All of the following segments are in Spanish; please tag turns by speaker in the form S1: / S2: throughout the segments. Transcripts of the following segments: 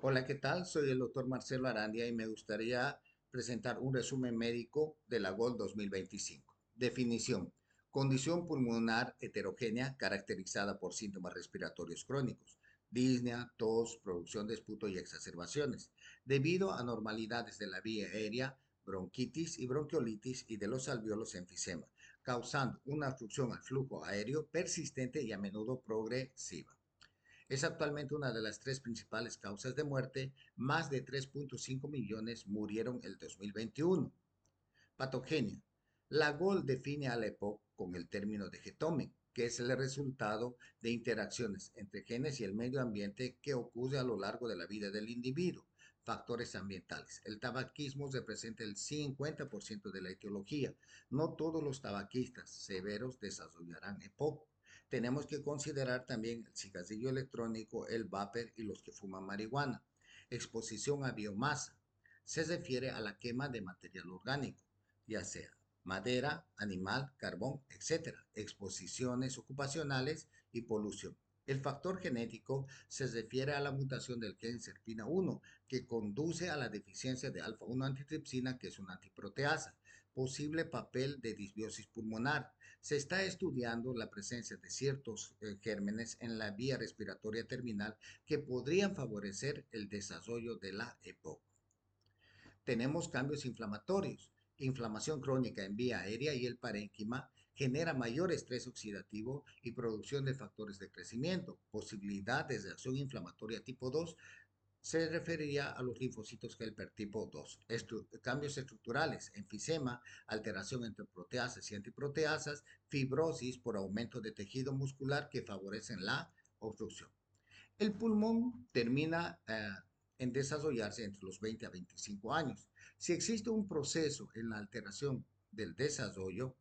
S1: Hola, ¿qué tal? Soy el doctor Marcelo Arandia y me gustaría presentar un resumen médico de la GOL 2025. Definición: condición pulmonar heterogénea caracterizada por síntomas respiratorios crónicos, disnea, tos, producción de esputo y exacerbaciones, debido a anormalidades de la vía aérea, bronquitis y bronquiolitis y de los alvéolos enfisema, causando una obstrucción al flujo aéreo persistente y a menudo progresiva. Es actualmente una de las tres principales causas de muerte. Más de 3.5 millones murieron el 2021. Patogenia. La GOL define a la EPOC con el término de getomen, que es el resultado de interacciones entre genes y el medio ambiente que ocurre a lo largo de la vida del individuo. Factores ambientales. El tabaquismo representa el 50% de la etiología. No todos los tabaquistas severos desarrollarán EPOC. Tenemos que considerar también el cigarrillo electrónico, el vapor y los que fuman marihuana. Exposición a biomasa. Se refiere a la quema de material orgánico, ya sea madera, animal, carbón, etcétera, exposiciones ocupacionales y polución. El factor genético se refiere a la mutación del gen SERPINA1 que conduce a la deficiencia de alfa-1 antitripsina, que es una antiproteasa. Posible papel de disbiosis pulmonar. Se está estudiando la presencia de ciertos gérmenes en la vía respiratoria terminal que podrían favorecer el desarrollo de la EPOC. Tenemos cambios inflamatorios. Inflamación crónica en vía aérea y el parénquima genera mayor estrés oxidativo y producción de factores de crecimiento. Posibilidad de reacción inflamatoria tipo 2 se referiría a los linfocitos Helper tipo 2. Cambios estructurales, enfisema, alteración entre proteasas y antiproteasas, fibrosis por aumento de tejido muscular que favorecen la obstrucción. El pulmón termina en desarrollarse entre los 20 a 25 años. Si existe un proceso en la alteración del desarrollo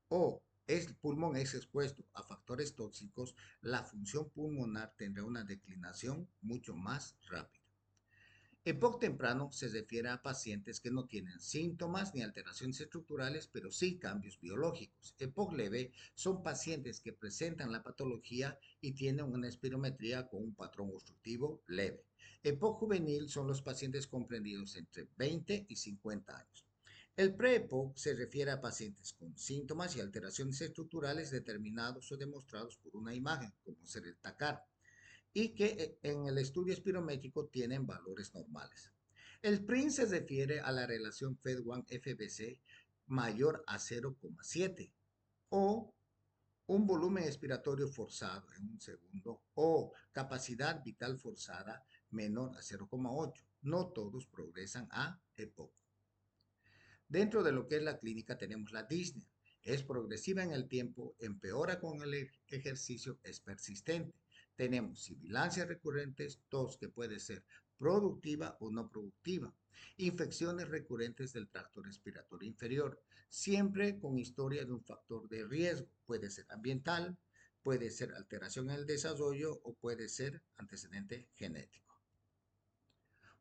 S1: o el pulmón es expuesto a factores tóxicos, la función pulmonar tendrá una declinación mucho más rápida. EPOC temprano se refiere a pacientes que no tienen síntomas ni alteraciones estructurales, pero sí cambios biológicos. EPOC leve son pacientes que presentan la patología y tienen una espirometría con un patrón obstructivo leve. EPOC juvenil son los pacientes comprendidos entre 20 y 50 años. El pre-EPOC se refiere a pacientes con síntomas y alteraciones estructurales determinados o demostrados por una imagen, como ser el TACAR, y que en el estudio espirométrico tienen valores normales. El PRIN se refiere a la relación FED1-FBC mayor a 0,7 o un volumen expiratorio forzado en un segundo o capacidad vital forzada menor a 0,8. No todos progresan a EPOC. Dentro de lo que es la clínica tenemos la disnea. Es progresiva en el tiempo, empeora con el ejercicio, es persistente. Tenemos sibilancias recurrentes, tos que puede ser productiva o no productiva. Infecciones recurrentes del tracto respiratorio inferior, siempre con historia de un factor de riesgo. Puede ser ambiental, puede ser alteración en el desarrollo o puede ser antecedente genético.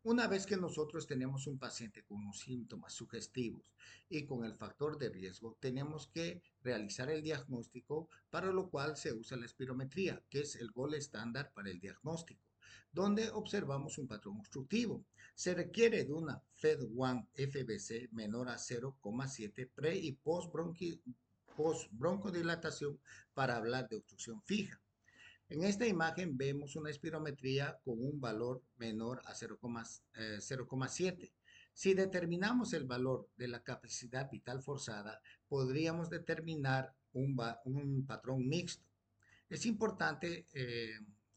S1: Una vez que nosotros tenemos un paciente con unos síntomas sugestivos y con el factor de riesgo, tenemos que realizar el diagnóstico, para lo cual se usa la espirometría, que es el gol estándar para el diagnóstico, donde observamos un patrón obstructivo. Se requiere de una FED1-FBC menor a 0,7 pre y post broncodilatación para hablar de obstrucción fija. En esta imagen vemos una espirometría con un valor menor a 0,7. Si determinamos el valor de la capacidad vital forzada, podríamos determinar un patrón mixto. Es importante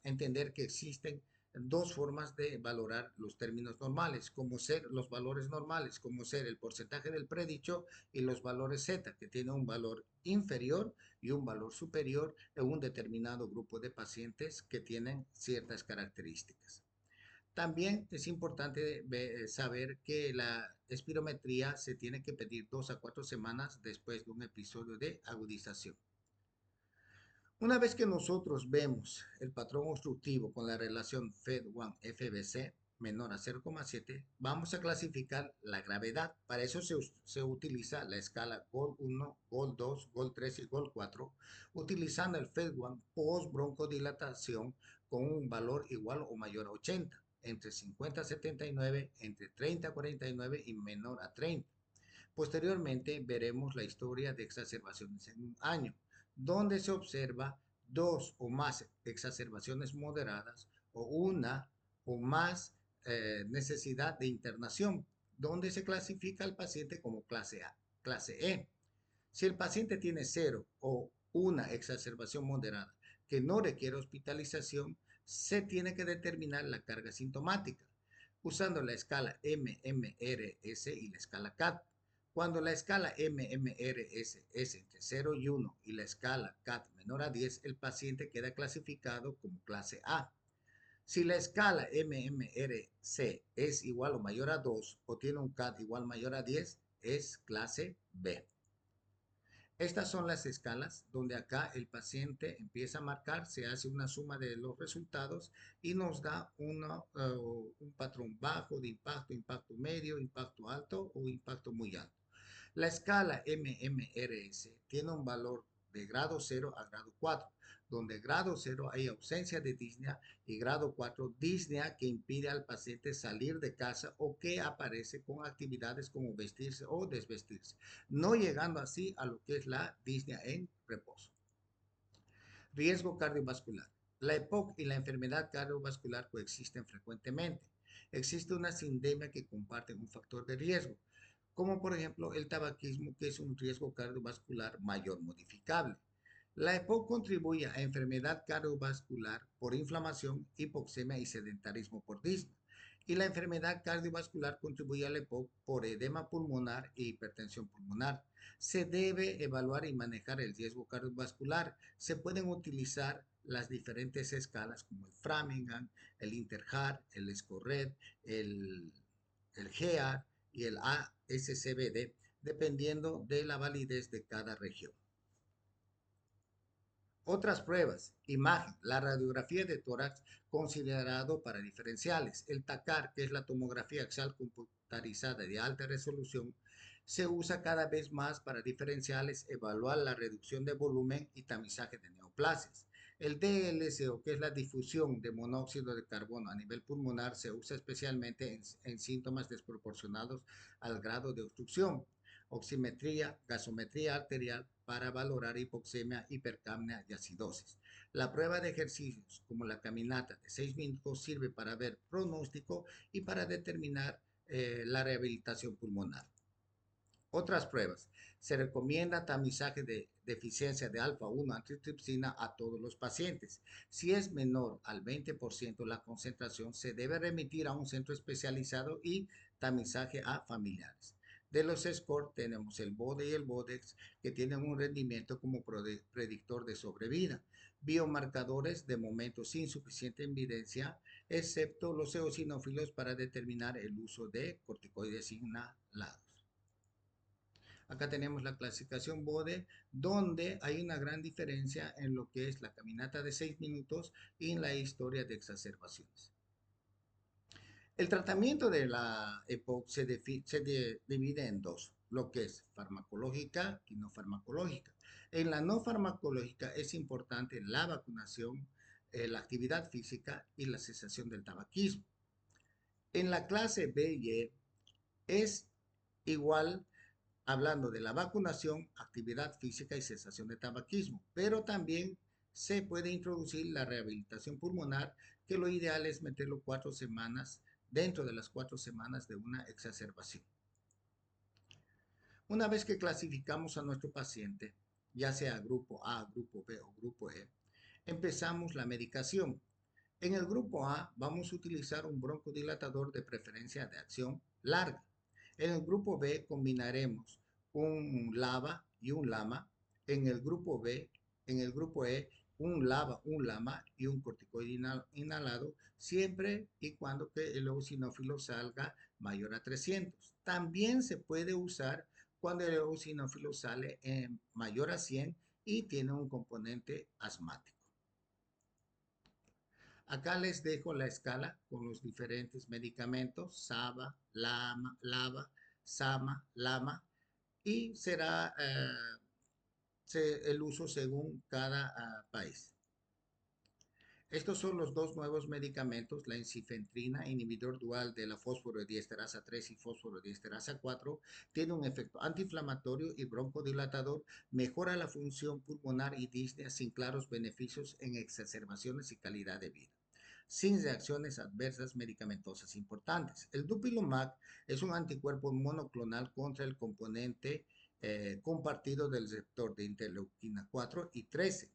S1: entender que existen dos formas de valorar los términos normales, como ser los valores normales, como ser el porcentaje del predicho, y los valores Z, que tienen un valor inferior y un valor superior en un determinado grupo de pacientes que tienen ciertas características. También es importante saber que la espirometría se tiene que pedir 2 a 4 semanas después de un episodio de agudización. Una vez que nosotros vemos el patrón obstructivo con la relación FED1-FBC menor a 0,7, vamos a clasificar la gravedad. Para eso se utiliza la escala GOL1, GOL2, GOL3 y GOL4, utilizando el FED1 post broncodilatación con un valor igual o mayor a 80. entre 50 a 79, entre 30 a 49 y menor a 30. Posteriormente veremos la historia de exacerbaciones en un año, donde se observa dos o más exacerbaciones moderadas o una o más necesidad de internación, donde se clasifica al paciente como clase A, clase E. Si el paciente tiene cero o una exacerbación moderada que no requiere hospitalización, se tiene que determinar la carga sintomática usando la escala MMRS y la escala CAT. Cuando la escala MMRS es entre 0 y 1 y la escala CAT menor a 10, el paciente queda clasificado como clase A. Si la escala MMRC es igual o mayor a 2 o tiene un CAT igual o mayor a 10, es clase B. Estas son las escalas donde acá el paciente empieza a marcar, se hace una suma de los resultados y nos da un patrón bajo de impacto, impacto medio, impacto alto o impacto muy alto. La escala MMRS tiene un valor de grado 0 a grado 4, donde grado 0 hay ausencia de disnea y grado 4 disnea que impide al paciente salir de casa o que aparece con actividades como vestirse o desvestirse, no llegando así a lo que es la disnea en reposo. Riesgo cardiovascular. La EPOC y la enfermedad cardiovascular coexisten frecuentemente. Existe una sindemia que comparten un factor de riesgo, como por ejemplo el tabaquismo, que es un riesgo cardiovascular mayor modificable. La EPOC contribuye a enfermedad cardiovascular por inflamación, hipoxemia y sedentarismo por disnea. Y la enfermedad cardiovascular contribuye a la EPOC por edema pulmonar e hipertensión pulmonar. Se debe evaluar y manejar el riesgo cardiovascular. Se pueden utilizar las diferentes escalas como el Framingham, el Interheart, el SCORED, el GEAR y el ASCVD, dependiendo de la validez de cada región. Otras pruebas, imagen, la radiografía de tórax considerado para diferenciales, el TACAR, que es la tomografía axial computarizada de alta resolución, se usa cada vez más para diferenciales, evaluar la reducción de volumen y tamizaje de neoplasias. El DLCO, que es la difusión de monóxido de carbono a nivel pulmonar, se usa especialmente en síntomas desproporcionados al grado de obstrucción. Oximetría, gasometría arterial para valorar hipoxemia, hipercapnia y acidosis. La prueba de ejercicios como la caminata de 6 minutos sirve para ver pronóstico y para determinar la rehabilitación pulmonar. Otras pruebas. Se recomienda tamizaje de deficiencia de alfa-1 antitripsina a todos los pacientes. Si es menor al 20% la concentración, se debe remitir a un centro especializado y tamizaje a familiares. De los SCORE tenemos el BODE y el BODEX que tienen un rendimiento como predictor de sobrevida. Biomarcadores de momento sin suficiente evidencia, excepto los eosinófilos para determinar el uso de corticoides inhalados. Acá tenemos la clasificación BODE, donde hay una gran diferencia en lo que es la caminata de 6 minutos y en la historia de exacerbaciones. El tratamiento de la EPOC se divide en dos, lo que es farmacológica y no farmacológica. En la no farmacológica es importante la vacunación, la actividad física y la cesación del tabaquismo. En la clase B y E es igual hablando de la vacunación, actividad física y cesación de tabaquismo, pero también se puede introducir la rehabilitación pulmonar, que lo ideal es meterlo 4 semanas dentro de las 4 semanas de una exacerbación. Una vez que clasificamos a nuestro paciente, ya sea grupo A, grupo B o grupo E, empezamos la medicación. En el grupo A vamos a utilizar un broncodilatador de preferencia de acción larga. En el grupo B combinaremos un LABA y un LAMA. En el grupo B, en el grupo E, un LABA, un LAMA y un corticoide inhalado, siempre y cuando que el eosinófilo salga mayor a 300. También se puede usar cuando el eosinófilo sale mayor a 100 y tiene un componente asmático. Acá les dejo la escala con los diferentes medicamentos, SABA, LABA, SAMA, LAMA, y será el uso según cada país. Estos son los dos nuevos medicamentos, la ensifentrina, inhibidor dual de la fosforodiesterasa 3 y fosforodiesterasa 4, tiene un efecto antiinflamatorio y broncodilatador, mejora la función pulmonar y disnea sin claros beneficios en exacerbaciones y calidad de vida, sin reacciones adversas medicamentosas importantes. El dupilumab es un anticuerpo monoclonal contra el componente compartido del receptor de interleuquina 4 y 13.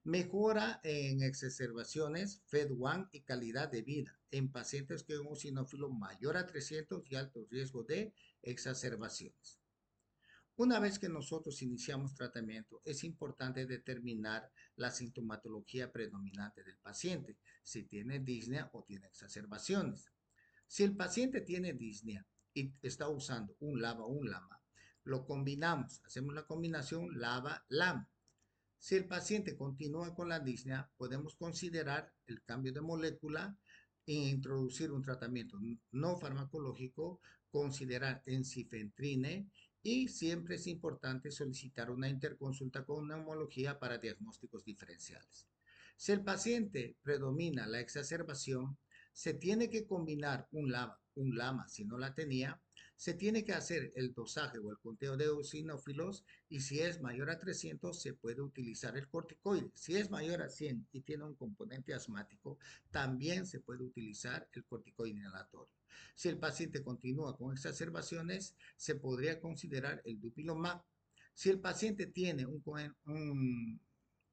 S1: Mejora en exacerbaciones, FED1 y calidad de vida en pacientes con un eosinófilo mayor a 300 y alto riesgo de exacerbaciones. Una vez que nosotros iniciamos tratamiento, es importante determinar la sintomatología predominante del paciente, si tiene disnea o tiene exacerbaciones. Si el paciente tiene disnea y está usando un LABA o un LAMA, lo combinamos, hacemos la combinación LABA-LAMA. Si el paciente continúa con la disnea, podemos considerar el cambio de molécula e introducir un tratamiento no farmacológico, considerar ensifentrine y siempre es importante solicitar una interconsulta con neumología para diagnósticos diferenciales. Si el paciente predomina la exacerbación, se tiene que combinar un LAMA si no la tenía, se tiene que hacer el dosaje o el conteo de eosinófilos y si es mayor a 300 se puede utilizar el corticoide. Si es mayor a 100 y tiene un componente asmático, también se puede utilizar el corticoide inhalatorio. Si el paciente continúa con exacerbaciones, se podría considerar el dupilumab. Si el paciente tiene un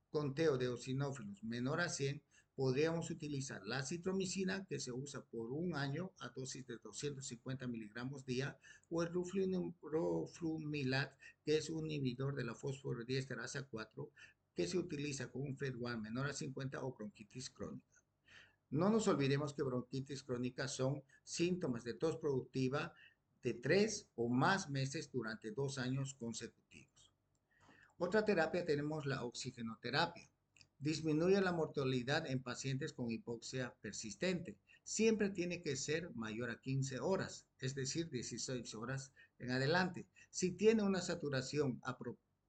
S1: conteo de eosinófilos menor a 100, podríamos utilizar la citromicina, que se usa por un año a dosis de 250 miligramos día, o el roflumilat, que es un inhibidor de la fosforodiesterasa 4, que se utiliza con un FED1 menor a 50 o bronquitis crónica. No nos olvidemos que bronquitis crónica son síntomas de tos productiva de 3 o más meses durante 2 años consecutivos. Otra terapia tenemos la oxigenoterapia. Disminuye la mortalidad en pacientes con hipoxia persistente. Siempre tiene que ser mayor a 15 horas, es decir, 16 horas en adelante. Si tiene una saturación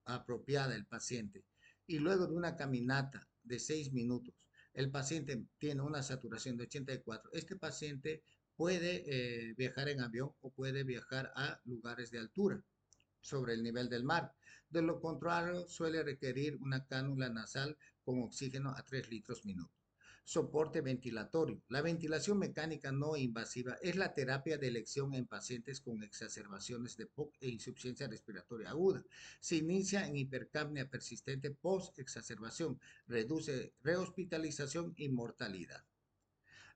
S1: apropiada el paciente y luego de una caminata de 6 minutos, el paciente tiene una saturación de 84, este paciente puede viajar en avión o puede viajar a lugares de altura sobre el nivel del mar. De lo contrario, suele requerir una cánula nasal con oxígeno a 3 litros minuto. Soporte ventilatorio. La ventilación mecánica no invasiva es la terapia de elección en pacientes con exacerbaciones de POC e insuficiencia respiratoria aguda. Se inicia en hipercapnia persistente post-exacerbación. Reduce rehospitalización y mortalidad.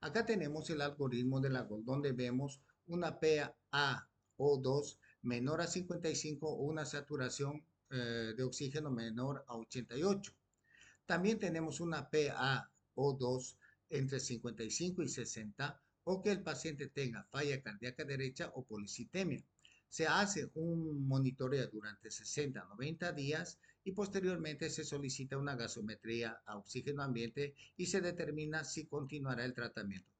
S1: Acá tenemos el algoritmo de la GOL, donde vemos una PaO2 menor a 55 o una saturación de oxígeno menor a 88. También tenemos una PaO2 entre 55 y 60 o que el paciente tenga falla cardíaca derecha o policitemia. Se hace un monitoreo durante 60 a 90 días y posteriormente se solicita una gasometría a oxígeno ambiente y se determina si continuará el tratamiento,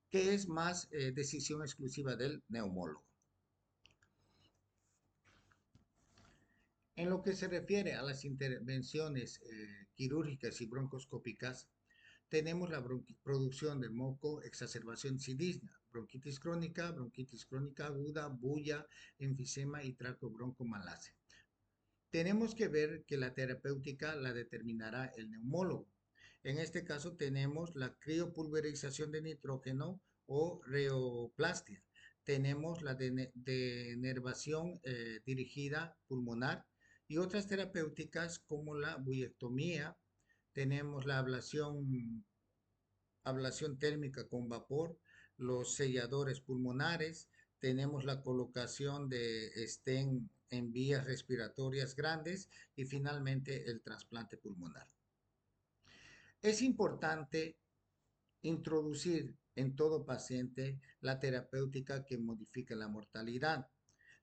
S1: que es más decisión exclusiva del neumólogo. En lo que se refiere a las intervenciones quirúrgicas y broncoscópicas, tenemos la producción de moco, exacerbación sin disnea, bronquitis crónica aguda, bulla, enfisema y traco-broncomalacia. Tenemos que ver que la terapéutica la determinará el neumólogo. En este caso tenemos la criopulverización de nitrógeno o reoplastia. Tenemos la denervación dirigida pulmonar y otras terapéuticas como la bullectomía. Tenemos la ablación térmica con vapor, los selladores pulmonares, tenemos la colocación de stent en vías respiratorias grandes y finalmente el trasplante pulmonar. Es importante introducir en todo paciente la terapéutica que modifica la mortalidad.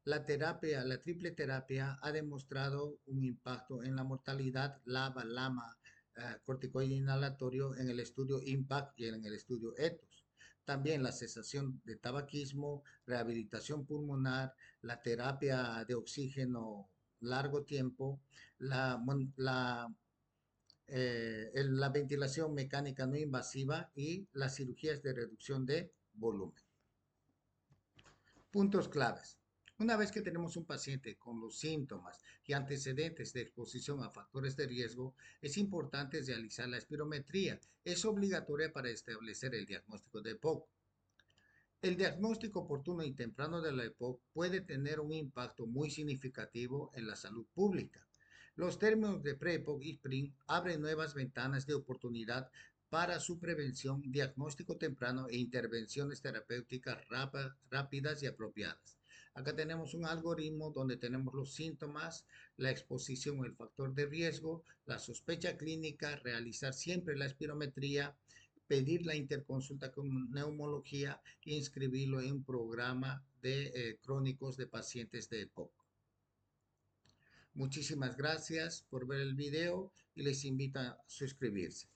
S1: La triple terapia ha demostrado un impacto en la mortalidad LABA, LAMA, corticoide inhalatorio en el estudio IMPACT y en el estudio ETHOS. También la cesación de tabaquismo, rehabilitación pulmonar, la terapia de oxígeno largo tiempo, la la ventilación mecánica no invasiva y las cirugías de reducción de volumen. Puntos claves. Una vez que tenemos un paciente con los síntomas y antecedentes de exposición a factores de riesgo, es importante realizar la espirometría. Es obligatoria para establecer el diagnóstico de EPOC. El diagnóstico oportuno y temprano de la EPOC puede tener un impacto muy significativo en la salud pública. Los términos de pre-EPOC y PRIN abren nuevas ventanas de oportunidad para su prevención, diagnóstico temprano e intervenciones terapéuticas rápidas y apropiadas. Acá tenemos un algoritmo donde tenemos los síntomas, la exposición, el factor de riesgo, la sospecha clínica, realizar siempre la espirometría, pedir la interconsulta con neumología e inscribirlo en un programa de crónicos de pacientes de EPOC. Muchísimas gracias por ver el video y les invito a suscribirse.